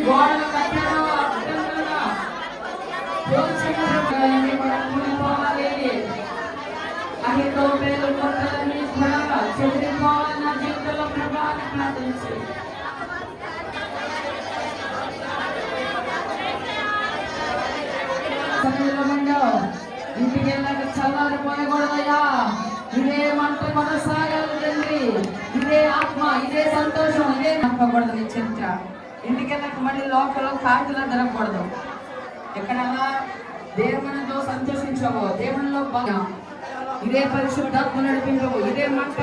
గోడలు కట్టారు అహితోపేలు కొట్టలని కూడా చెదిరిపోవాలి నా జీవితంలో ప్రభావాన్ని ప్రార్థించి ఇంటికి వెళ్ళాక చల్లారిపోయకూడదయ్యా. ఇదే మంట కొనసాగాలి తండ్రి. ఇదే ఆత్మ, ఇదే సంతోషం, ఇదే నమ్మకూడదు నీ చరిత్ర. ఇంటికి వెళ్ళాక మళ్ళీ లోపల కాటిలా జరగకూడదు. ఎక్కడన్నా దేవునితో సంతోషించవు, దేవునిలో బాగా ఇదే పరిశుద్ధాత్మ నడిపించవు, ఇదే మంట.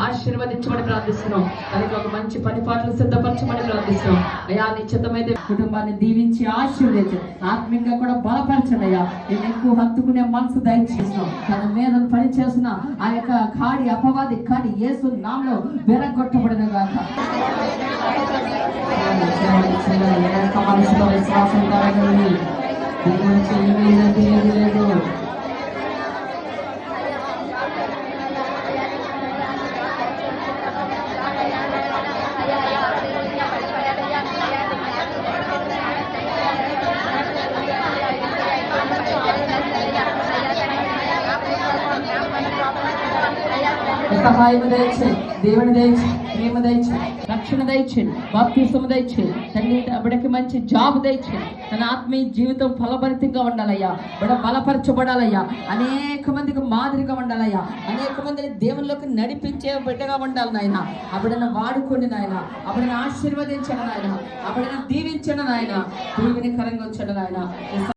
ఆశీర్వదించమని ప్రార్థిస్తున్నాం. దానికి ఒక మంచి పని పాటలు సిద్ధపరచమని ప్రార్థిస్తున్నాం. అయ్యా నీ చిత్తమైతే కుటుంబాన్ని దీవించి ఆశీర్వదించి ఆత్మీయంగా కూడా బలపరచండి. అయ్యా నేను ఎక్కువ హత్తుకునే మనసు దయచేసినాం. తన మీద పని చేసిన ఆ యొక్క కాడి అపవాది కాడి యేసు నామములో విరగొట్టబడిన గాక. మనసులో విశ్వాసం కలగండి. లేదు సహాయం దయచేయండి. దేవుని దయచి, ప్రేమ దయచి, రక్షణ దయచి, బాప్తిస్మము దయచి, తండ్రి బిడ్డకి మంచి జాబ్ దయచి, తన ఆత్మీయ జీవితం ఫలభరితంగా ఉండాలయ్యా, బిడ్డ బలపరచబడాలయ్యా, అనేక మందికి మాదిరిగా ఉండాలయ్యా, అనేక మందిని దేవుళ్ళలోకి నడిపించే బిడ్డగా ఉండాలి నాయన. ఆ బిడ్డను వాడుకోండి నాయన, ఆ బిడ్డను ఆశీర్వదించండి నాయన, ఆ బిడ్డను దీవించండి నాయన, దీవెనకరంగా వచ్చాడు నాయన.